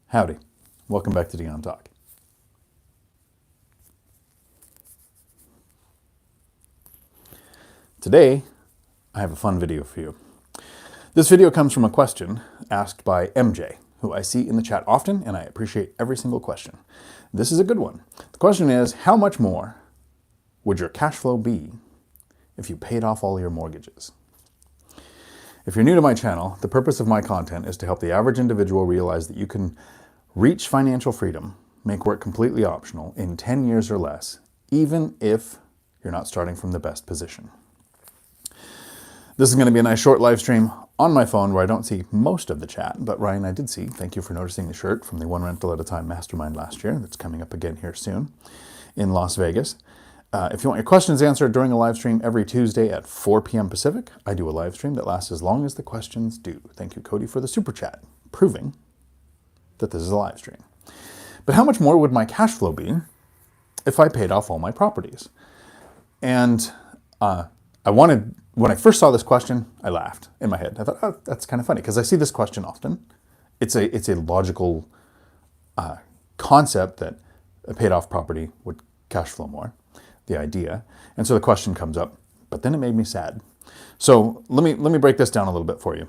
Howdy. Welcome back to Dion Talk. Today, I have a fun video for you. This video comes from a question asked by MJ, who I see in the chat often, and I appreciate every single question. This is a good one. The question is, how much more would your cash flow be if you paid off all your mortgages? If you're new to my channel, the purpose of my content is to help the average individual realize that you can reach financial freedom, make work completely optional in 10 years or less, even if you're not starting from the best position. This is going to be a nice short live stream on my phone where I don't see most of the chat, but Ryan, I did see. Thank you for noticing the shirt from the One Rental at a Time Mastermind last year. That's coming up again here soon in Las Vegas. If you want your questions answered during a live stream every Tuesday at 4 p.m. Pacific, I do a live stream that lasts as long as the questions do. Thank you, Cody, for the super chat, proving that this is a live stream. But how much more would my cash flow be if I paid off all my properties? And when I first saw this question, I laughed in my head. I thought, oh, that's kind of funny, because I see this question often. It's a logical concept that a paid off property would cash flow more, the idea. And so the question comes up, but then it made me sad. So let me break this down a little bit for you.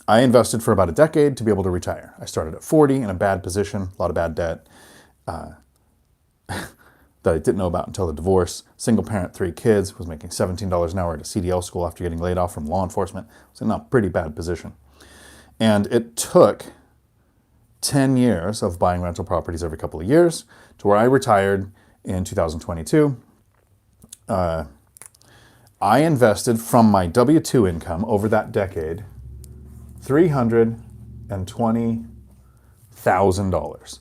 I invested for about a decade to be able to retire. I started at 40 in a bad position, a lot of bad debt that I didn't know about until the divorce. Single parent, 3 kids, was making $17 an hour at a CDL school after getting laid off from law enforcement. I was in a pretty bad position. And it took 10 years of buying rental properties every couple of years to where I retired in 2022. I invested from my W-2 income over that decade $320,000.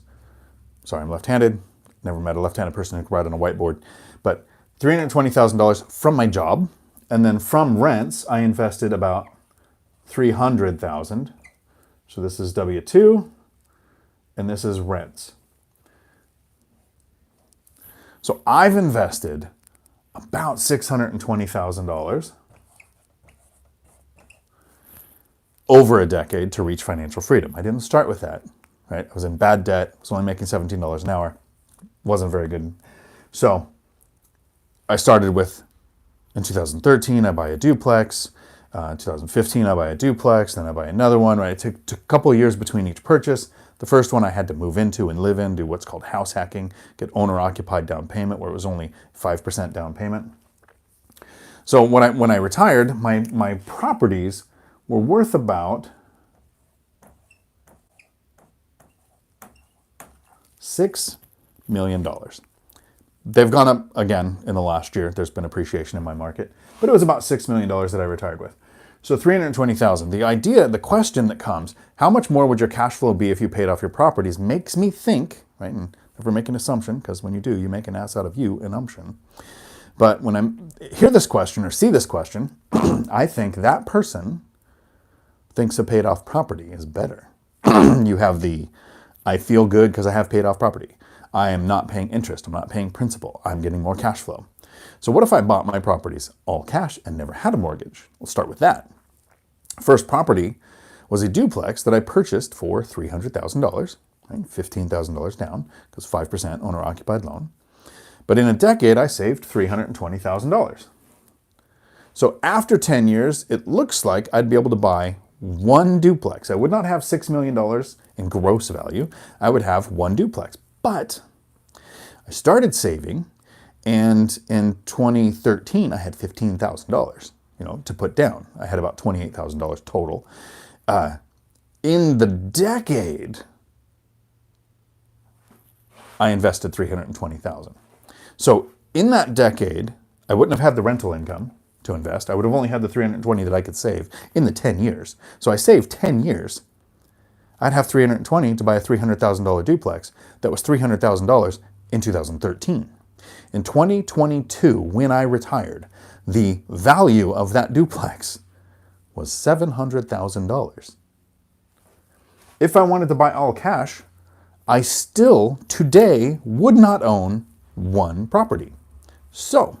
Sorry, I'm left-handed. Never met a left-handed person who could write on a whiteboard. But $320,000 from my job. And then from rents, I invested about $300,000. So this is W-2, and this is rents. So I've invested about $620,000 over a decade to reach financial freedom. I didn't start with that, right? I was in bad debt, was only making $17 an hour. Wasn't very good. So I started with, in 2013, I buy a duplex. 2015, I buy a duplex. Then I buy another one, right? It took a couple of years between each purchase. The first one I had to move into and live in, do what's called house hacking, get owner-occupied down payment, where it was only 5% down payment. So when I retired, my properties were worth about $6 million. They've gone up again in the last year. There's been appreciation in my market, but it was about $6 million that I retired with. So $320,000. The idea, the question that comes, how much more would your cash flow be if you paid off your properties, makes me think, right? And never make an assumption, because when you do, you make an ass out of you, an assumption. But when I hear this question or see this question, I think that person thinks a paid off property is better. You have the, I feel good because I have paid off property. I am not paying interest. I'm not paying principal. I'm getting more cash flow. So what if I bought my properties all cash and never had a mortgage? We'll start with that. First property was a duplex that I purchased for $300,000, right? $15,000 down, because 5% owner-occupied loan. But in a decade, I saved $320,000. So after 10 years, it looks like I'd be able to buy one duplex. I would not have $6 million in gross value. I would have one duplex. But I started saving, and in 2013, I had $15,000, to put down. I had about $28,000 total. In the decade, I invested $320,000. So in that decade, I wouldn't have had the rental income to invest. I would have only had the $320 that I could save in the 10 years. So I saved 10 years. I'd have $320 to buy a $300,000 duplex. That was $300,000 in 2013. In 2022, when I retired, the value of that duplex was $700,000. If I wanted to buy all cash, I still today would not own one property. So,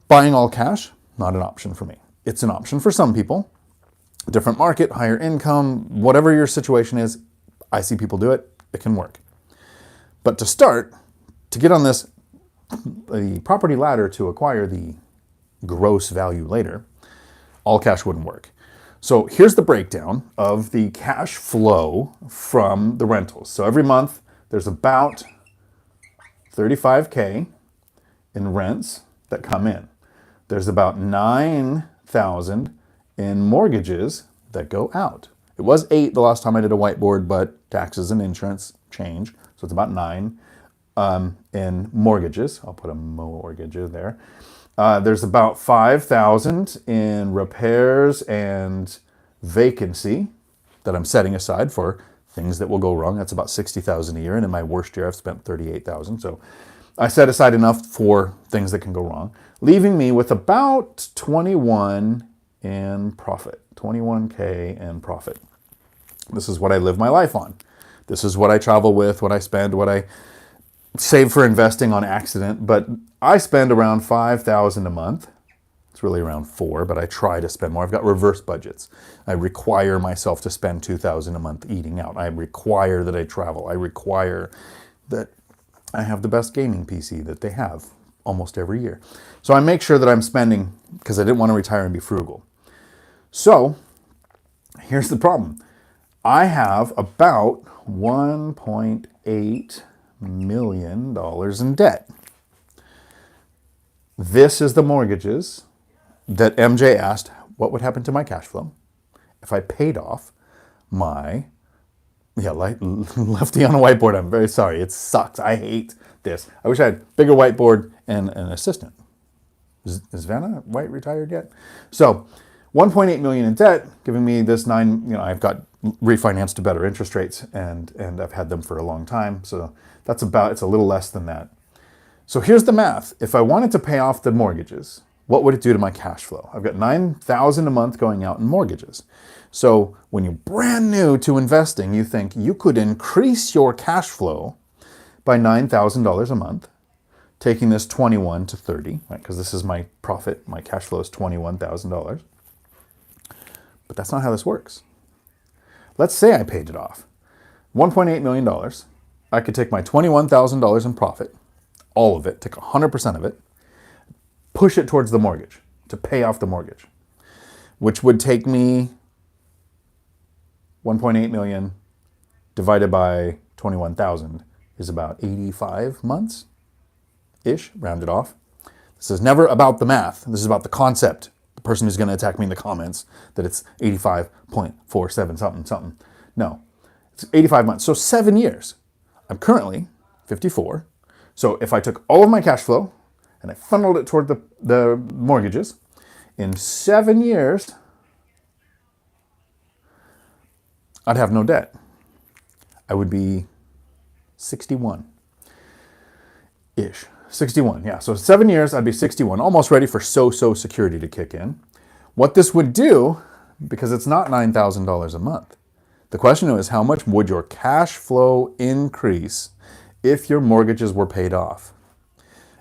buying all cash, not an option for me. It's an option for some people. different market, higher income, whatever your situation is, I see people do it. It can work. But to start, to get on the property ladder to acquire the gross value later, all cash wouldn't work. So here's the breakdown of the cash flow from the rentals. So every month there's about $35K in rents that come in. There's about $9,000 in mortgages that go out. It was 8 the last time I did a whiteboard, but taxes and insurance change. So it's about 9 in mortgages. I'll put a mortgage there. There's about 5,000 in repairs and vacancy that I'm setting aside for things that will go wrong. That's about 60,000 a year. And in my worst year, I've spent 38,000. So I set aside enough for things that can go wrong, leaving me with about 21 in profit, 21K in profit. This is what I live my life on. This is what I travel with, what I spend, what I save for investing on accident. But I spend around 5,000 a month. It's really around 4, but I try to spend more. I've got reverse budgets. I require myself to spend 2,000 a month eating out. I require that I travel. I require that I have the best gaming PC that they have almost every year. So I make sure that I'm spending because I didn't want to retire and be frugal. So here's the problem. I have about $1.8 million in debt. This is the mortgages that MJ asked what would happen to my cash flow if I paid off my, lefty on a whiteboard. I'm very sorry. It sucks. I hate this. I wish I had a bigger whiteboard and an assistant. Is Vanna White retired yet? So 1.8 million in debt, giving me this 9, I've got refinanced to better interest rates and I've had them for a long time. So it's a little less than that. So here's the math. If I wanted to pay off the mortgages, what would it do to my cash flow? I've got $9,000 a month going out in mortgages. So when you're brand new to investing, you think you could increase your cash flow by $9,000 a month, taking this 21 to 30, right? Because this is my profit. My cash flow is $21,000. But that's not how this works. Let's say I paid it off. $1.8 million. I could take my $21,000 in profit, all of it, take 100% of it, push it towards the mortgage to pay off the mortgage, which would take me 1.8 million divided by 21,000 is about 85 months-ish, rounded off. This is never about the math. This is about the concept. The person who's going to attack me in the comments that it's 85.47 something. No, it's 85 months. So 7 years. I'm currently 54. So if I took all of my cash flow and I funneled it toward the mortgages, in 7 years, I'd have no debt. I would be 61-ish. 61, yeah. So 7 years, I'd be 61, almost ready for Social Security to kick in. What this would do, because it's not $9,000 a month, the question is how much would your cash flow increase if your mortgages were paid off?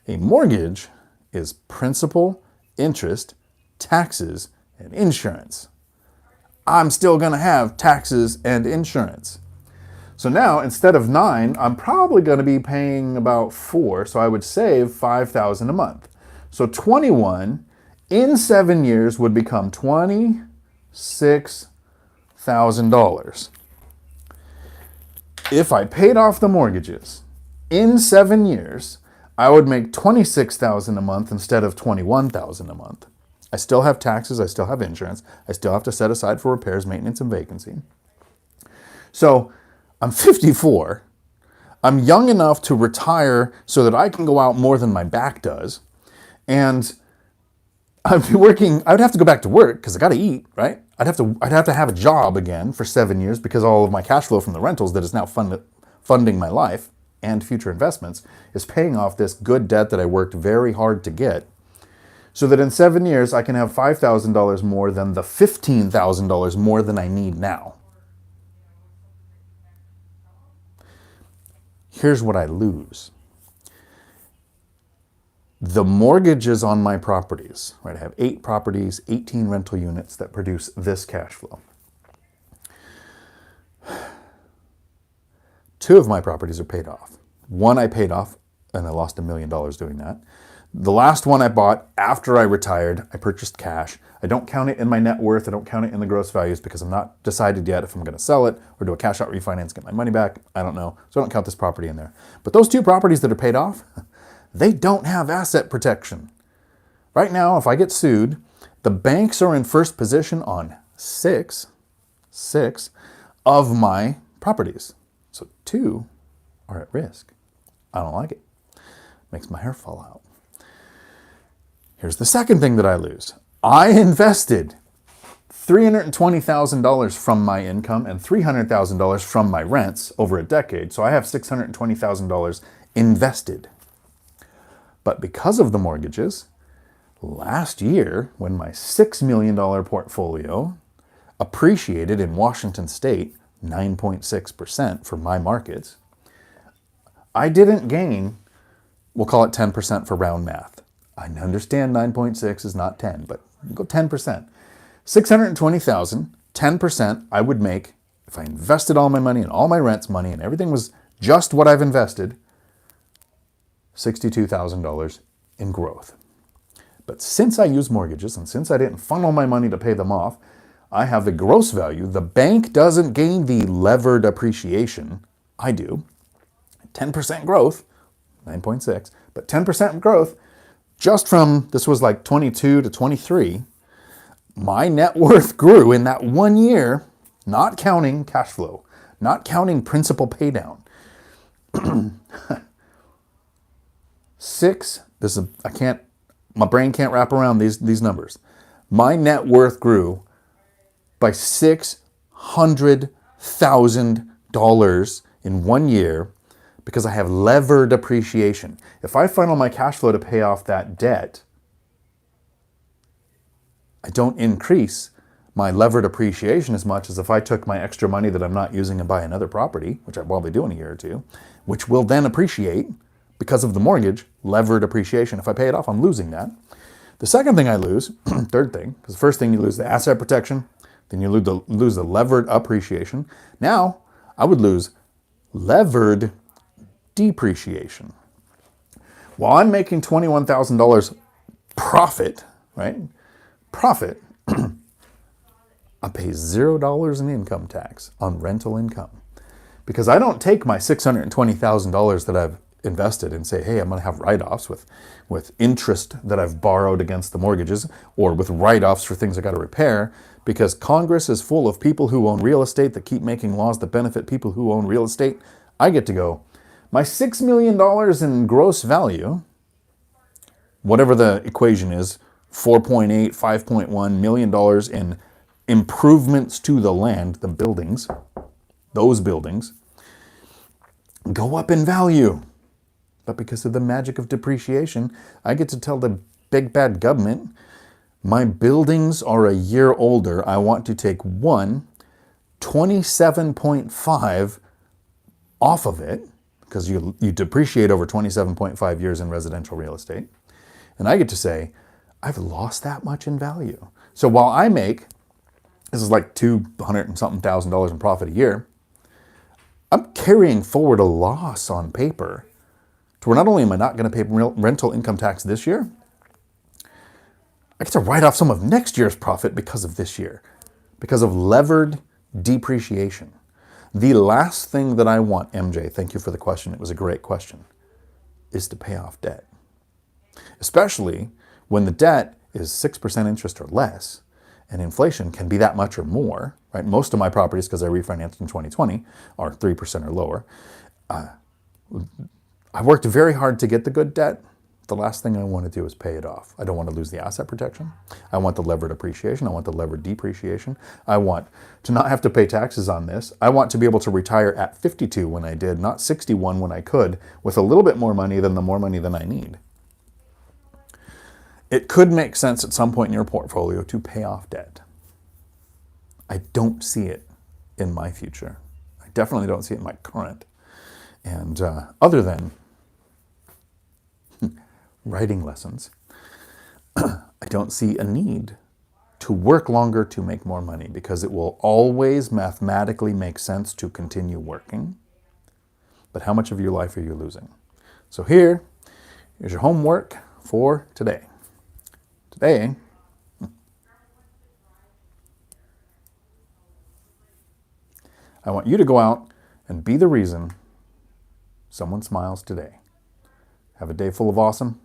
A mortgage is principal, interest, taxes, and insurance. I'm still going to have taxes and insurance. So now, instead of 9, I'm probably going to be paying about 4, so I would save $5,000 a month. So 21 in 7 years would become $26,000. If I paid off the mortgages in 7 years, I would make $26,000 a month instead of $21,000 a month. I still have taxes, I still have insurance, I still have to set aside for repairs, maintenance, and vacancy. So I'm 54. I'm young enough to retire so that I can go out more than my back does. And I'd be working, I'd have to go back to work because I got to eat, right? I'd have to have a job again for 7 years because all of my cash flow from the rentals that is now funding my life and future investments is paying off this good debt that I worked very hard to get. So that in 7 years, I can have $5,000 more than the $15,000 more than I need now. Here's what I lose. The mortgages on my properties, right? I have 8 properties, 18 rental units that produce this cash flow. 2 of my properties are paid off. 1 I paid off, and I lost $1 million doing that. The last one I bought after I retired, I purchased cash. I don't count it in my net worth. I don't count it in the gross values because I'm not decided yet if I'm going to sell it or do a cash out refinance, get my money back. I don't know. So I don't count this property in there. But those 2 properties that are paid off, they don't have asset protection. Right now, if I get sued, the banks are in first position on 6 of my properties. So 2 are at risk. I don't like it. Makes my hair fall out. Here's the second thing that I lose. I invested $320,000 from my income and $300,000 from my rents over a decade. So I have $620,000 invested. But because of the mortgages, last year, when my $6 million portfolio appreciated in Washington State 9.6% for my markets, I didn't gain, we'll call it 10% for round math. I understand 9.6 is not 10, but go 10%. 620,000, 10% I would make if I invested all my money and all my rent's money and everything was just what I've invested, $62,000 in growth. But since I use mortgages and since I didn't funnel my money to pay them off, I have the gross value. The bank doesn't gain the levered appreciation. I do. 10% growth, 9.6, but 10% growth just from, this was like 22 to 23, my net worth grew in that 1 year, not counting cash flow, not counting principal pay down. 6, this is, my brain can't wrap around these numbers. My net worth grew by $600,000 in 1 year because I have levered appreciation. If I funnel my cash flow to pay off that debt, I don't increase my levered appreciation as much as if I took my extra money that I'm not using and buy another property, which I probably do in a year or two, which will then appreciate because of the mortgage, levered appreciation. If I pay it off, I'm losing that. The second thing I lose, third thing, because the first thing you lose the asset protection, then you lose the levered appreciation. Now, I would lose levered depreciation. While I'm making $21,000 profit, right? Profit, I pay $0 in income tax on rental income because I don't take my $620,000 that I've invested and say, hey, I'm going to have write-offs with interest that I've borrowed against the mortgages or with write-offs for things I got to repair because Congress is full of people who own real estate that keep making laws that benefit people who own real estate. I get to go, my $6 million in gross value, whatever the equation is, 4.8, 5.1 million dollars in improvements to the land, the buildings, those buildings, go up in value. But because of the magic of depreciation, I get to tell the big bad government, my buildings are a year older. I want to take 27.5 off of it, because you depreciate over 27.5 years in residential real estate. And I get to say, I've lost that much in value. So while I make, this is like $200 and something thousand in profit a year, I'm carrying forward a loss on paper to where not only am I not going to pay rental income tax this year, I get to write off some of next year's profit because of this year, because of levered depreciation. The last thing that I want, MJ, thank you for the question, it was a great question, is to pay off debt. Especially when the debt is 6% interest or less, and inflation can be that much or more, right? Most of my properties, because I refinanced in 2020, are 3% or lower. I worked very hard to get the good debt. The last thing I want to do is pay it off. I don't want to lose the asset protection. I want the levered appreciation. I want the levered depreciation. I want to not have to pay taxes on this. I want to be able to retire at 52 when I did, not 61 when I could, with a little bit more money than I need. It could make sense at some point in your portfolio to pay off debt. I don't see it in my future. I definitely don't see it in my current. And other than writing lessons. I don't see a need to work longer to make more money because it will always mathematically make sense to continue working. But how much of your life are you losing? So here's your homework for today. Today, I want you to go out and be the reason someone smiles today. Have a day full of awesome.